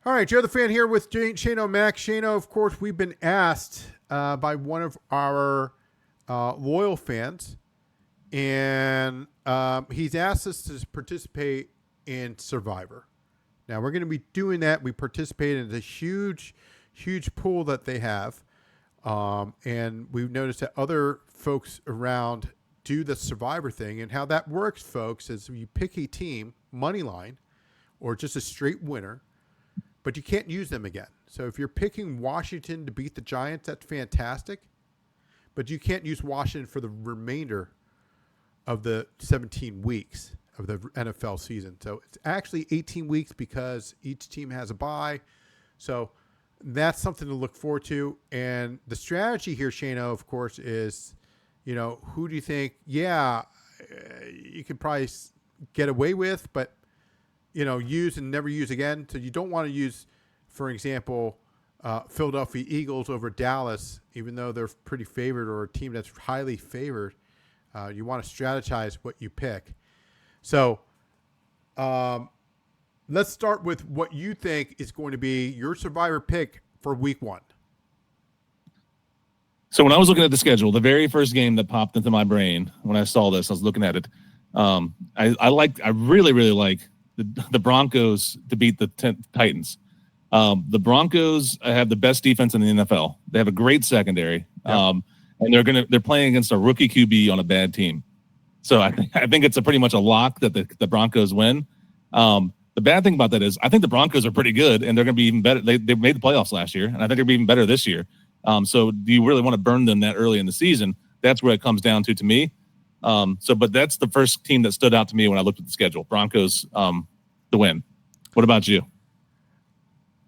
All right, Joe the Fan here with Shano Max. Shano, of course, we've been asked by one of our loyal fans, and he's asked us to participate in Survivor. Now, we're going to be doing that. We participate in the huge pool that they have, and we've noticed that other folks around do the Survivor thing, and how that works, folks, is you pick a team, Moneyline, or just a straight winner, but you can't use them again. So if you're picking Washington to beat the Giants, that's fantastic. But you can't use Washington for the remainder of the 17 weeks of the NFL season. So it's actually 18 weeks because each team has a bye. So that's something to look forward to. And the strategy here, Shano, of course, is, who do you think, you could probably get away with, but use and never use again. So you don't want to use, for example, Philadelphia Eagles over Dallas, even though they're pretty favored, or a team that's highly favored. You want to strategize what you pick. So let's start with what you think is going to be your Survivor pick for week 1. So when I was looking at the schedule, the very first game that popped into my brain when I saw this, I was looking at it. I really, really like the Broncos to beat the Titans. The Broncos have the best defense in the NFL. They have a great secondary, and they're playing against a rookie QB on a bad team. So I think it's pretty much a lock that the Broncos win. The bad thing about that is I think the Broncos are pretty good, and they're going to be even better. They made the playoffs last year, and I think they'll be even better this year. So do you really want to burn them that early in the season? That's where it comes down to me. But that's the first team that stood out to me when I looked at the schedule. Broncos to win. What about you?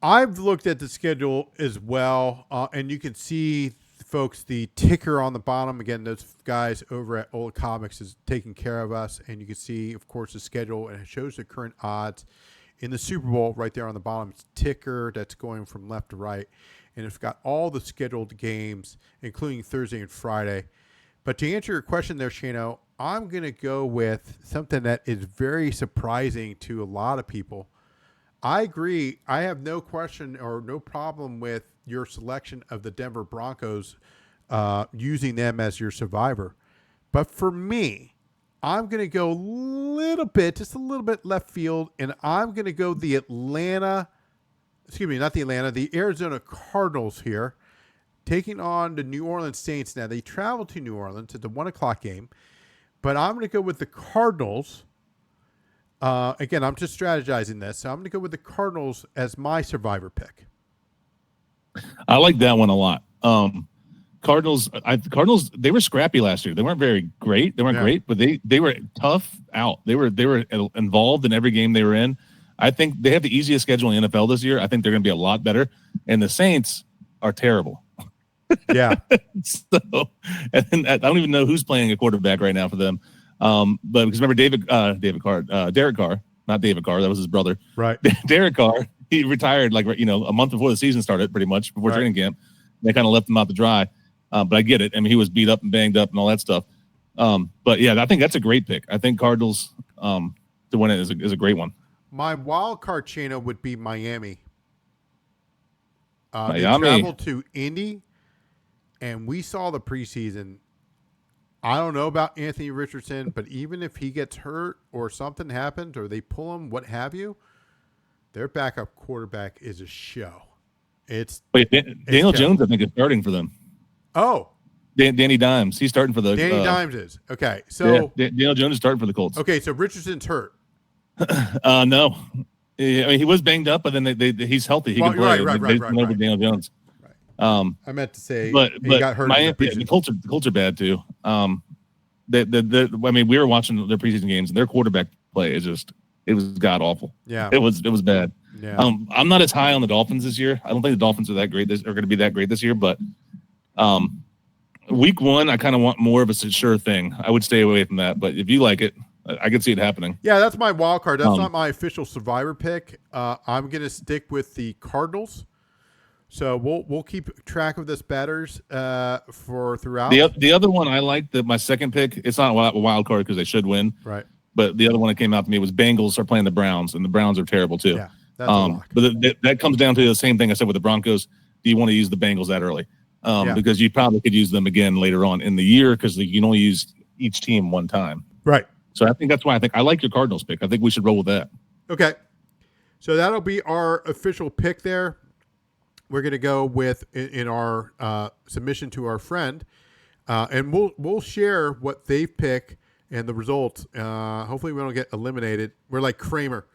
I've looked at the schedule as well, and you can see, folks, the ticker on the bottom. Again, those guys over at Old Comics is taking care of us, and you can see, of course, the schedule, and it shows the current odds in the Super Bowl right there on the bottom. It's ticker that's going from left to right, and it's got all the scheduled games, including Thursday and Friday. But to answer your question there, Shano, I'm going to go with something that is very surprising to a lot of people. I agree. I have no question or no problem with your selection of the Denver Broncos, using them as your Survivor. But for me, I'm going to go just a little bit left field, and I'm going to go the Arizona Cardinals here, taking on the New Orleans Saints. Now, they travel to New Orleans at the 1:00 game, but I'm going to go with the Cardinals. Again, I'm just strategizing this, so I'm going to go with the Cardinals as my Survivor pick. I like that one a lot. Cardinals, they were scrappy last year. They weren't very great. They weren't great, but they were tough out. They were involved in every game they were in. I think they have the easiest schedule in the NFL this year. I think they're going to be a lot better. And the Saints are terrible. Yeah. So, and I don't even know who's playing a quarterback right now for them. But because remember Derek Carr, not David Carr, that was his brother. Right. Derek Carr, he retired a month before the season started, pretty much before training camp. They kind of left him out to dry. But I get it. I mean, he was beat up and banged up and all that stuff. But yeah, I think that's a great pick. I think Cardinals to win it is a great one. My wild card, Chino, would be Miami. Miami. They traveled to Indy, and we saw the preseason. I don't know about Anthony Richardson, but even if he gets hurt or something happens or they pull him, what have you, their backup quarterback is a show. Daniel Jones, I think, is starting for them. Oh. Danny Dimes. He's starting for the Danny Dimes is. Okay. So Daniel Jones is starting for the Colts. Okay, so Richardson's hurt. No. I mean, he was banged up, but then he's healthy. He can play. Right. Daniel Jones. I meant to say, but he got hurt. The Colts are bad too. I mean, we were watching their preseason games, and their quarterback play it was god awful. Yeah, it was bad. Yeah. I'm not as high on the Dolphins this year. I don't think the Dolphins are going to be that great this year. But week 1, I kind of want more of a sure thing. I would stay away from that. But if you like it, I can see it happening. Yeah, that's my wild card. That's not my official Survivor pick. I'm going to stick with the Cardinals. So we'll keep track of this batters for throughout. The other one I like, my second pick, it's not a wild card because they should win. Right. But the other one that came out to me was Bengals are playing the Browns, and the Browns are terrible too. Yeah. That's a lock. But that comes down to the same thing I said with the Broncos. Do you want to use the Bengals that early? Because you probably could use them again later on in the year because you can only use each team one time. Right. So I think that's why I like your Cardinals pick. I think we should roll with that. Okay. So that'll be our official pick there. We're going to go with in our submission to our friend, and we'll share what they pick and the results. Hopefully we don't get eliminated. We're like Kramer.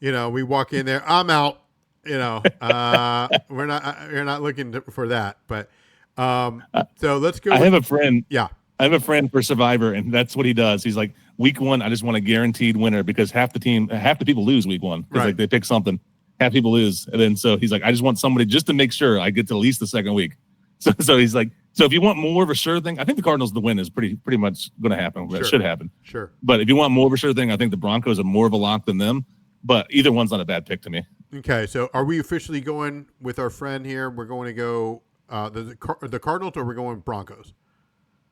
We walk in there, I'm out. We're not looking for that. But so let's go. I have a friend. Yeah. I have a friend for Survivor, and that's what he does. He's like, week 1, I just want a guaranteed winner because half the people lose week 1 because like they pick something, half people lose, and then so he's like, I just want somebody just to make sure I get to at least the second week. So he's like, so if you want more of a sure thing, I think the Cardinals the win is pretty much going to happen. Sure. It should happen. Sure. But if you want more of a sure thing, I think the Broncos are more of a lock than them. But either one's not a bad pick to me. Okay, so are we officially going with our friend here? We're going to go the Cardinals, or we're going Broncos?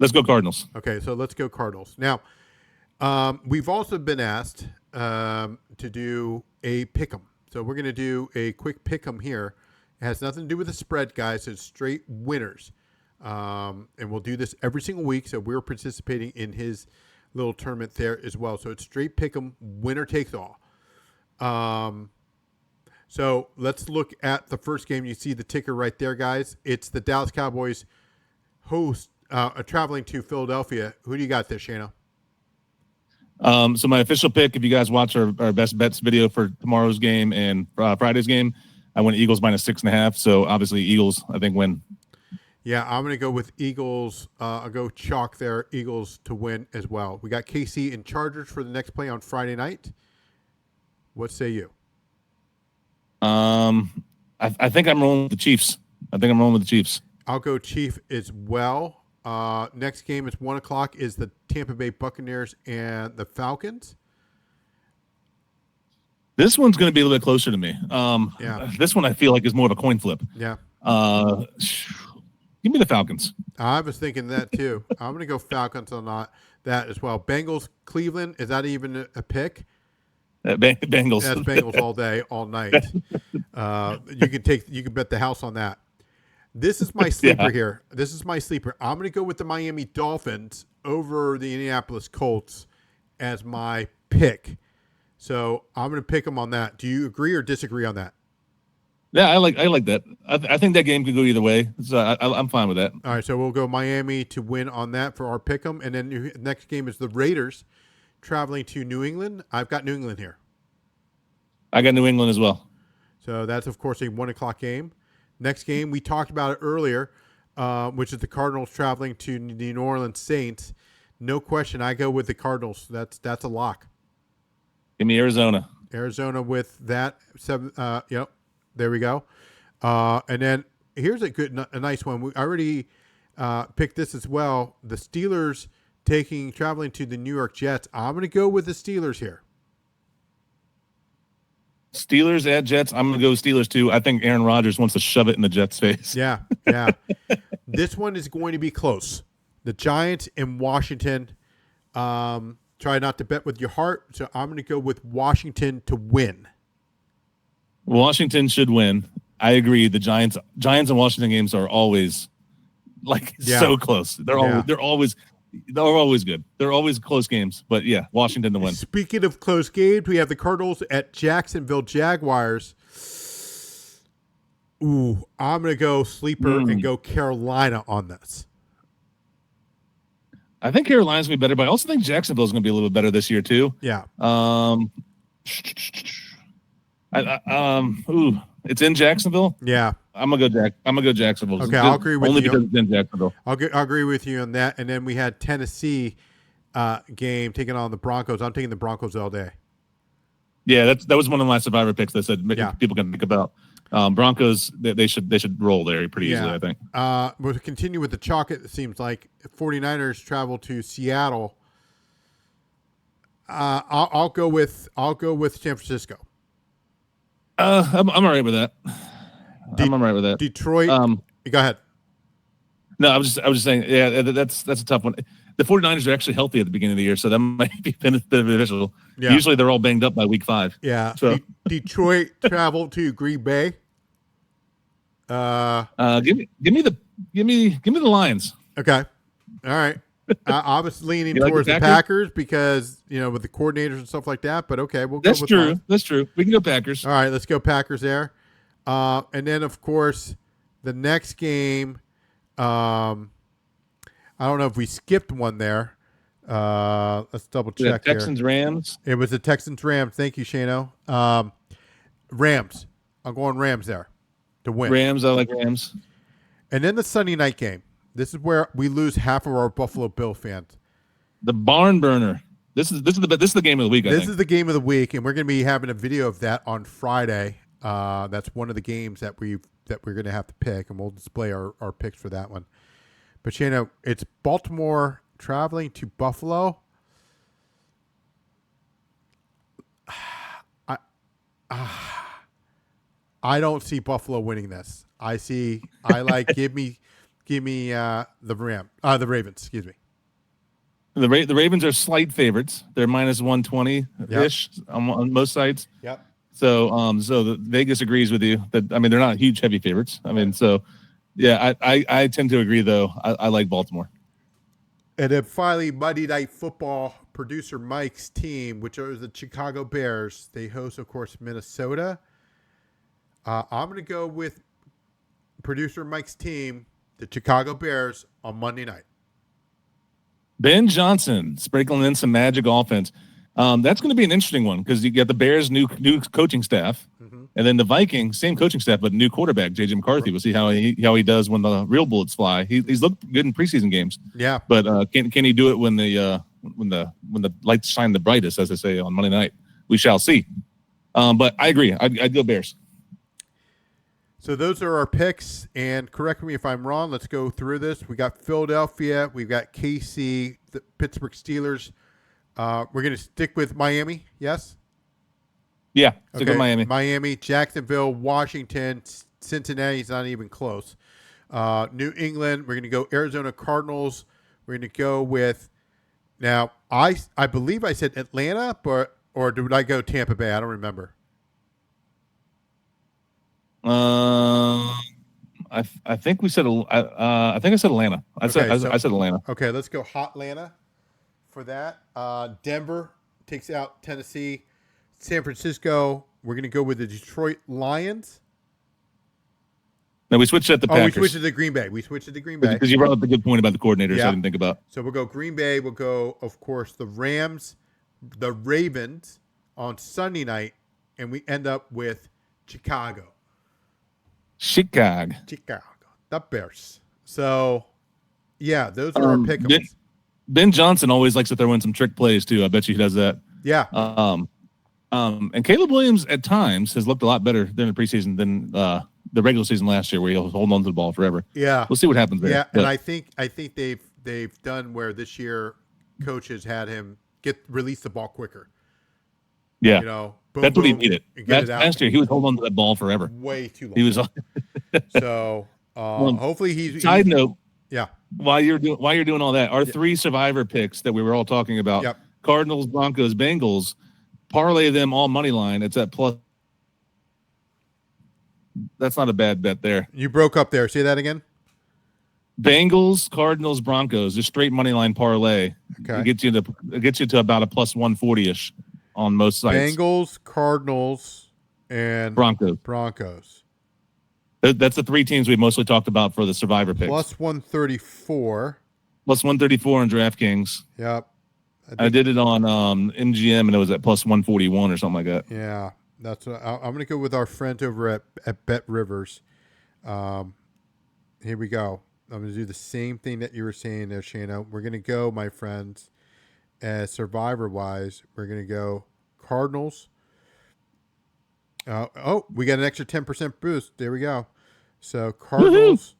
Let's go Cardinals. Okay, so let's go Cardinals. Now, we've also been asked to do a pick'em. So we're going to do a quick pick'em here. It has nothing to do with the spread, guys. It's straight winners. And we'll do this every single week. So we're participating in his little tournament there as well. So it's straight pick'em, winner takes all. So let's look at the first game. You see the ticker right there, guys. It's the Dallas Cowboys host traveling to Philadelphia. Who do you got there, Shano? So my official pick, if you guys watch our best bets video for tomorrow's game and Friday's game, I went Eagles -6.5. So obviously Eagles, I think, win. Yeah, I'm going to go with Eagles. I'll go chalk there, Eagles to win as well. We got KC and Chargers for the next play on Friday night. What say you? I think I'm rolling with the Chiefs. I'll go Chief as well. Next game is 1:00 is the Tampa Bay Buccaneers and the Falcons. This one's going to be a little bit closer to me. This one I feel like is more of a coin flip. Yeah. Give me the Falcons. I was thinking that too. I'm going to go Falcons on that as well. Bengals, Cleveland. Is that even a pick? Bengals. That's Bengals all day, all night. You can bet the house on that. This is my sleeper here. This is my sleeper. I'm going to go with the Miami Dolphins over the Indianapolis Colts as my pick. So I'm going to pick them on that. Do you agree or disagree on that? Yeah, I like that. I think that game could go either way. So I'm fine with that. All right, so we'll go Miami to win on that for our pick 'em. And then the next game is the Raiders traveling to New England. I've got New England here. I got New England as well. So that's, of course, a 1:00 game. Next game, we talked about it earlier, which is the Cardinals traveling to the New Orleans Saints. No question, I go with the Cardinals. That's a lock. Give me Arizona. Arizona with that. Yep, there we go. And then here's a nice one. I already picked this as well. The Steelers traveling to the New York Jets. I'm going to go with the Steelers here. Steelers at Jets. I'm going to go Steelers too. I think Aaron Rodgers wants to shove it in the Jets' face. Yeah. This one is going to be close. The Giants in Washington. Try not to bet with your heart. So I'm going to go with Washington to win. Washington should win. I agree. The Giants and Washington games are always so close. They're always good. They're always close games. But yeah, Washington to win. Speaking of close games, we have the Cardinals at Jacksonville Jaguars. Ooh, I'm going to go sleeper and go Carolina on this. I think Carolina's going to be better, but I also think Jacksonville's going to be a little bit better this year too. Yeah. It's in Jacksonville. Yeah. I'm gonna go Jacksonville. Okay, I'll agree with you. Only because it's in Jacksonville. I'll agree with you on that. And then we had Tennessee game taking on the Broncos. I'm taking the Broncos all day. Yeah, that was one of my survivor picks that said people can think about. Broncos, they should roll there pretty easily, I think. We'll continue with the chalk. It seems like 49ers travel to Seattle. I'll go with San Francisco. I'm all right with that. I'm all right with that. Detroit. Go ahead. No, I was just saying. Yeah, that's a tough one. the 49ers are actually healthy at the beginning of the year, so that might be beneficial. Yeah. Usually they're all banged up by week 5. Yeah. So Detroit traveled to Green Bay. give me the Lions. Okay. All right. I was leaning You like towards the the Packers because, with the coordinators and stuff like that, but okay, we'll go with true. Lions. That's true. We can go Packers. All right, let's go Packers there. And then, of course, the next game, I don't know if we skipped one there. Let's double check here. Texans Rams. It was the Texans Rams. Thank you, Shano. Rams. I'm going Rams there to win. Rams. I like Rams. And then the Sunday night game. This is where we lose half of our Buffalo Bill fans. The barn burner. This is the game of the week. This is the game of the week, and we're going to be having a video of that on Friday. That's one of the games that we're going to have to pick, and we'll display our picks for that one. But it's Baltimore traveling to Buffalo. I don't see Buffalo winning this. I like give me the Ravens. Excuse me. The Ravens are slight favorites. They're minus 120-ish on most sites. Yep. So the Vegas agrees with you that they're not huge heavy favorites. I tend to agree though. I like Baltimore. And then finally, Monday Night Football, producer Mike's team, which are the Chicago Bears. They host, of course, Minnesota. I'm going to go with producer Mike's team, the Chicago Bears, on Monday night. Ben Johnson sprinkling in some magic offense. That's going to be an interesting one because you got the Bears' new coaching staff, and then the Vikings, same coaching staff, but new quarterback, J.J. McCarthy. We'll see how he does when the real bullets fly. He's looked good in preseason games. Yeah, but can he do it when the lights shine the brightest, as they say on Monday night? We shall see. But I agree. I'd go Bears. So those are our picks, and correct me if I'm wrong. Let's go through this. We got Philadelphia. We've got KC, the Pittsburgh Steelers. We're going to stick with Miami, yes? Yeah, stick with Miami. Miami, Jacksonville, Washington, Cincinnati's not even close. New England, we're going to go Arizona Cardinals. We're going to go with, now, I believe I said Atlanta, or did I go Tampa Bay? I don't remember. I think we said. I think I said Atlanta. I said Atlanta. Okay, let's go Hot Atlanta for that. Denver takes out Tennessee. San Francisco. We're going to go with the Detroit Lions. No, we switched at the Packers. We switched to the Green Bay. Because you brought up a good point about the coordinators. I didn't think about. So we'll go Green Bay. We'll go, of course, the Rams, the Ravens on Sunday night, and we end up with Chicago. The Bears. So, yeah, those are our picks. Ben Johnson always likes to throw in some trick plays too. I bet you he does that. Yeah. And Caleb Williams at times has looked a lot better during the preseason than the regular season last year, where he was holding on to the ball forever. Yeah. We'll see what happens there. Yeah, and I think they've done where this year coaches had him release the ball quicker. Yeah. Boom, that's what he needed. Last year, he was holding on to that ball forever. Way too long. He was. So hopefully he's. Side note. Yeah. While you're doing all that, our 3 survivor picks that we were all talking about: Cardinals, Broncos, Bengals. Parlay them all money line. It's at plus. That's not a bad bet there. You broke up there. Say that again. Bengals, Cardinals, Broncos. Just straight money line parlay. Okay. It gets you to about a plus 140-ish on most sites. Bengals, Cardinals, and Broncos. That's the 3 teams we mostly talked about for the survivor picks. Plus 134. Plus 134 on DraftKings. Yep. I did it on MGM, and it was at plus 141 or something like that. Yeah, that's what I'm going to go with our friends over at Bet Rivers. Here we go. I'm going to do the same thing that you were saying there, Shana. We're going to go, my friends, as survivor-wise, we're going to go Cardinals. We got an extra 10% boost. There we go. So Cardinals,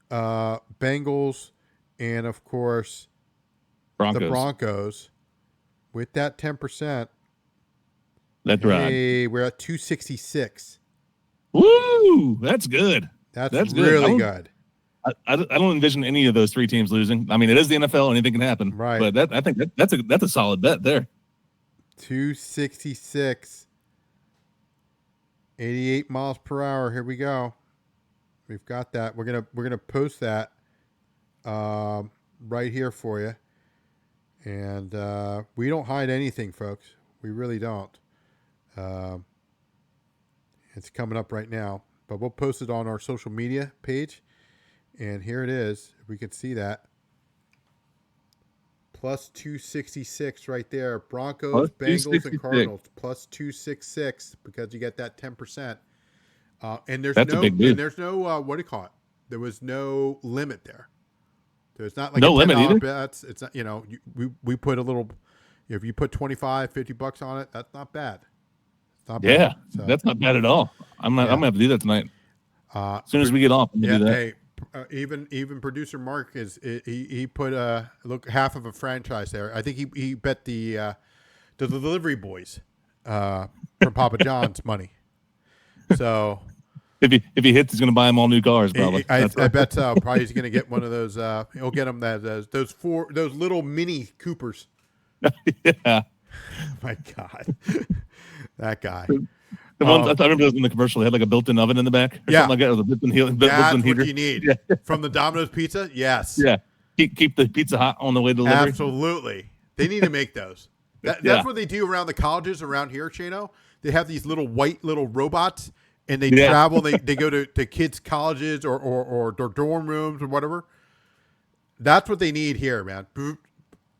Bengals, and, of course, the Broncos. With that 10%, that's right. Hey, we're at 266. Woo! That's good. That's really good. I don't envision any of those three teams losing. I mean, it is the NFL; anything can happen. Right. But I think that's a solid bet there. 266, 88 miles per hour. Here we go. We've got that. We're gonna post that right here for you. And we don't hide anything, folks. We really don't. It's coming up right now, but we'll post it on our social media page. And here it is. We can see that. Plus 266 right there. Broncos, Bengals, and Cardinals. Plus 266 because you get that 10%. And there's That's a big deal. and there's no what do you call it? There was no limit there. There's not like no a limit either. bets. It's not, we put a little. If you put $25-$50 on it, that's not bad. It's not bad. Yeah, So, that's not bad at all. I'm gonna have to do that tonight. As soon as we get off, I'm gonna do that. Hey, even producer Mark he put half of a franchise there. I think he bet the delivery boys from Papa John's money. So if he hits, he's gonna buy them all new cars. Probably. I bet so. Probably he's gonna get one of those. He'll get them those little mini Coopers. Yeah. My God, that guy. The ones I remember those in the commercial. They had like a built-in oven in the back, or something like that, or the built-in heater. That's what you need from the Domino's Pizza. Yes. Yeah. Keep the pizza hot on the way to delivery. Absolutely. They need to make those. That's what they do around the colleges around here, Chano. They have these little white little robots, and they travel. They go to kids' colleges or dorm rooms or whatever. That's what they need here, man.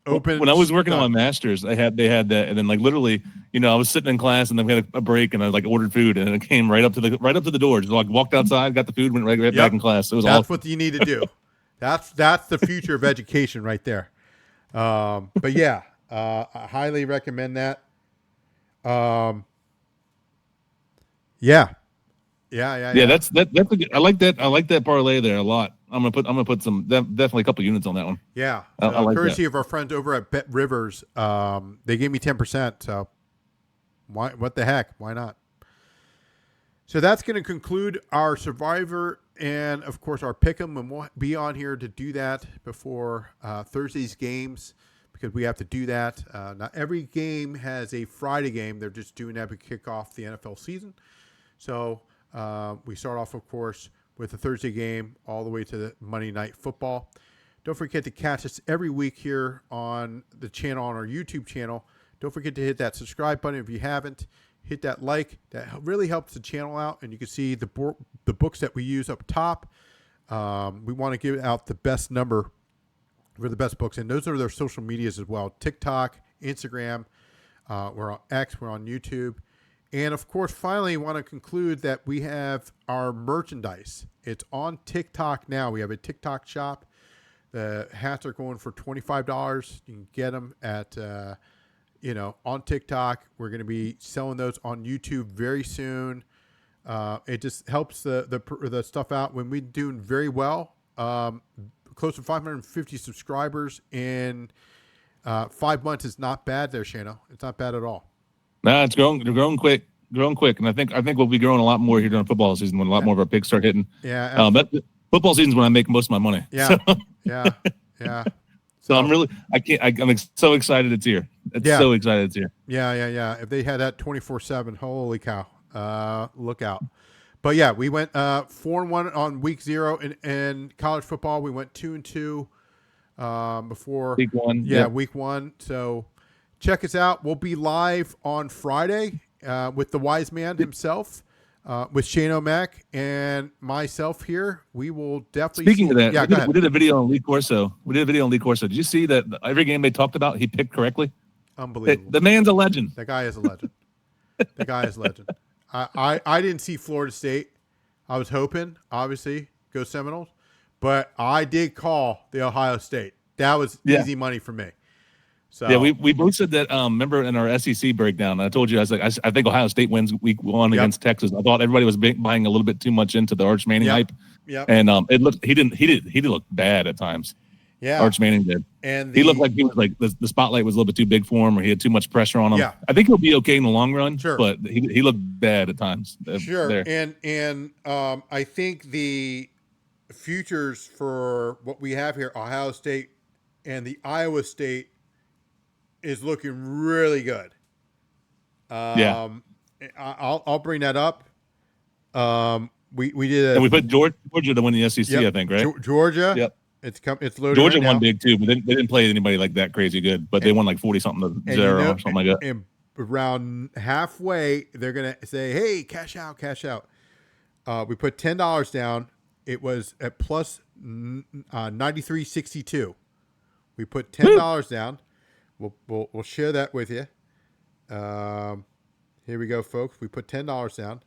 Open. When I was working on my master's, they had that, and then like literally, I was sitting in class, and then we had a break, and I like ordered food, and it came right up to the door. Just like walked outside, got the food, went right back in class. It was That's what you need to do. That's the future of education right there. But yeah, I highly recommend that. Yeah. That's a good, I like that parlay there a lot. I'm gonna put some definitely a couple units on that one. Yeah, I like courtesy that. of our friends over at Bet Rivers. They gave me 10%. So why? What the heck? Why not? So that's going to conclude our Survivor and of course our Pick'em, and we'll be on here to do that before Thursday's games because we have to do that. Not every game has a Friday game. They're just doing that to kick off the NFL season. So we start off, of course, with the Thursday game all the way to the Monday Night Football. Don't forget to catch us every week here on the channel, on our YouTube channel. Don't forget to hit that subscribe button if you haven't. Hit that like. That really helps the channel out, and you can see the books that we use up top. We want to give out the best number for the best books, and those are their social medias as well. TikTok, Instagram. We're on X. We're on YouTube. And, of course, finally, want to conclude that we have our merchandise. It's on TikTok now. We have a TikTok shop. The hats are going for $25. You can get them at, on TikTok. We're going to be selling those on YouTube very soon. It just helps the stuff out. When we're doing very well, close to 550 subscribers in 5 months is not bad there, Shano. It's not bad at all. Nah, it's growing quick, and I think we'll be growing a lot more here during football season when a lot more of our picks start hitting. Yeah, but football season is when I make most of my money. Yeah, so, yeah. So I'm so excited it's here. So excited it's here. Yeah. If they had that 24/7, holy cow! Look out. But yeah, we went 4-1 on week 0 in college football. We went 2-2 before week 1. Yeah, week 1. So. Check us out. We'll be live on Friday with the wise man himself, with Shane O'Mac and myself here. We will definitely. Speaking of that, we did a video on Lee Corso. Did you see that every game they talked about, he picked correctly? Unbelievable. The man's a legend. That guy is a legend. I didn't see Florida State. I was hoping, obviously, go Seminoles, but I did call the Ohio State. That was easy money for me. So, yeah, we both said that. Remember in our SEC breakdown, I told you I was like, I think Ohio State wins week 1 against Texas. I thought everybody was buying a little bit too much into the Arch Manning hype. Yeah, and it looked he did look bad at times. Yeah, Arch Manning did, and he looked like he was like the spotlight was a little bit too big for him, or he had too much pressure on him. Yeah, I think he'll be okay in the long run. Sure, but he looked bad at times. Sure, there. And I think futures for what we have here, Ohio State and the Iowa State, is looking really good. Yeah. I'll bring that up. We did And we put Georgia to win the SEC, yep, I think, right? Georgia. Yep. It's loaded. Georgia right won now. big too, but they didn't play anybody like that crazy good. But they won like 40 something to 0 or something like that. And around halfway, they're gonna say, "Hey, cash out, cash out." We put $10 down. It was at plus 93.62. We put $10 down. We'll share that with you. Here we go, folks. We put $10 down,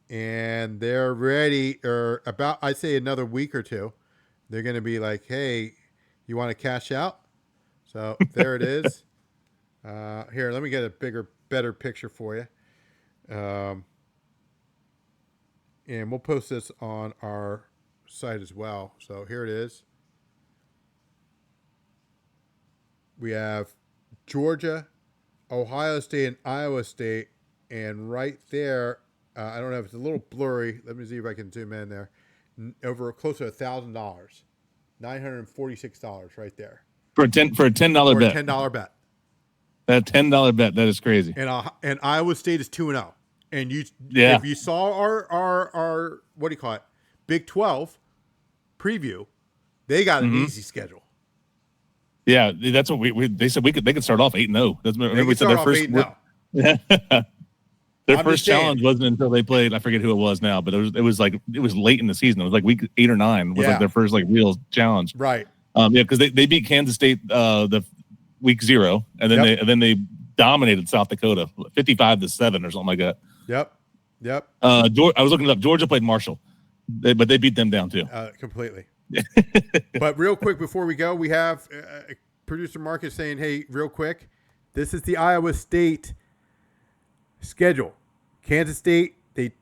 and they're ready. Or about, I'd say, another week or two. They're going to be like, "Hey, you want to cash out?" So there it is. Here, let me get a better picture for you. And we'll post this on our site as well. So here it is. We have Georgia, Ohio State, and Iowa State. And right there, I don't know if it's a little blurry. Let me see if I can zoom in there. Over close to $1,000, $946 right there For a $10 bet. $10 bet. That $10 bet, that is crazy. And Iowa State is 2-0. And Yeah. if you saw our what do you call it, Big 12 preview, they got an easy schedule. Yeah, that's what they said they could start off 8-0. Remember we said their first 8-0. Their first challenge wasn't until they played. I forget who it was now, but it was late in the season. It was like week 8 or 9 was like their first like real challenge. Right. Because they beat Kansas State the week 0, and then they dominated South Dakota 55-7 or something like that. Yep. I was looking it up. Georgia played Marshall, but they beat them down too. Completely. But real quick before we go, we have producer Marcus saying, "Hey, real quick, this is the Iowa State schedule. Kansas State, they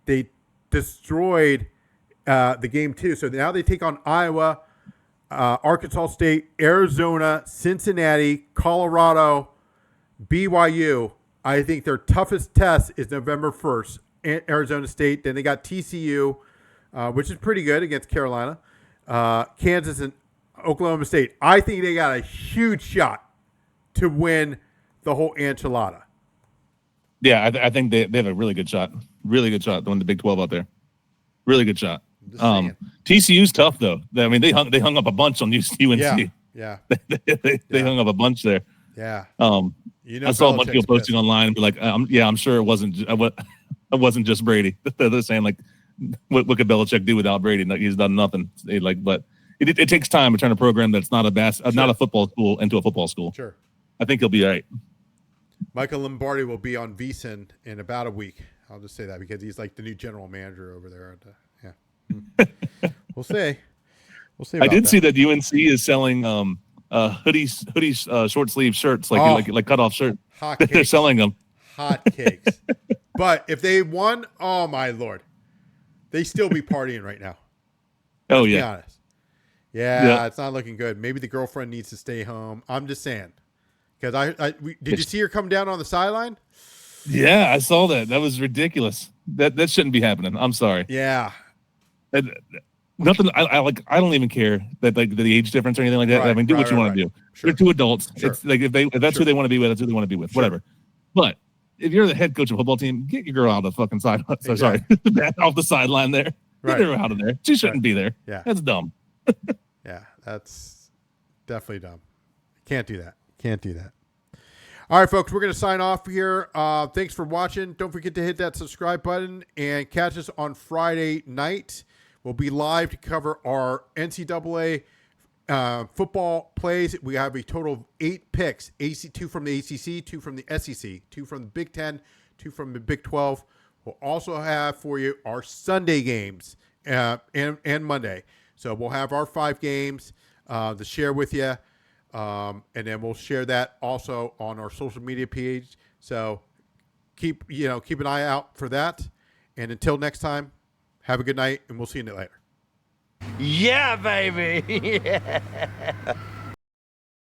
destroyed the game 2, so now they take on Iowa, Arkansas State, Arizona, Cincinnati, Colorado, BYU. I think their toughest test is November 1st, Arizona State. Then they got TCU, which is pretty good against Carolina, Kansas, and Oklahoma State. I think they got a huge shot to win the whole enchilada. Yeah, I think they have a really good shot. Really good shot to win the Big 12 out there. Really good shot. TCU's tough though. I mean, they hung up a bunch on UNC. Yeah. They hung up a bunch there. Yeah. I saw a bunch of people posting online and be like, I'm sure it wasn't just Brady. They're saying like, what could Belichick do without Brady? Like, he's done nothing. But it takes time to turn a program that's not not a football school into a football school. Sure. I think he'll be all right. Michael Lombardi will be on VSiN in about a week. I'll just say that because he's like the new general manager over there. We'll see. I did see that UNC is selling hoodies, short sleeve shirts, like cutoff shirt. Hot cakes. They're selling them. Hot cakes. But if they won, oh my Lord, they still be partying right now. Oh Let's yeah. Be honest. Yeah, it's not looking good. Maybe the girlfriend needs to stay home. I'm just saying. Because did you see her come down on the sideline? Yeah, I saw that. That was ridiculous. That shouldn't be happening. I'm sorry. Yeah. Nothing. I don't even care that like the age difference or anything like that. Right, I mean, do what you want to do. Sure. They're two adults. Sure. It's like if that's who they want to be with, that's who they want to be with. Sure. Whatever. But if you're the head coach of a football team, get your girl out of the fucking sideline. Exactly. Sorry, off the sideline there. Right. Get her out of there. She shouldn't be there. Yeah. That's dumb. Yeah, that's definitely dumb. Can't do that. All right, folks, we're going to sign off here. Thanks for watching. Don't forget to hit that subscribe button and catch us on Friday night. We'll be live to cover our NCAA football plays. We have a total of 8 picks, 2 from the ACC, 2 from the SEC, 2 from the Big 10, 2 from the Big 12. We'll also have for you our Sunday games and Monday. So we'll have our 5 games to share with you. And then we'll share that also on our social media page. So keep an eye out for that. And until next time, have a good night, and we'll see you later. Yeah, baby. Yeah.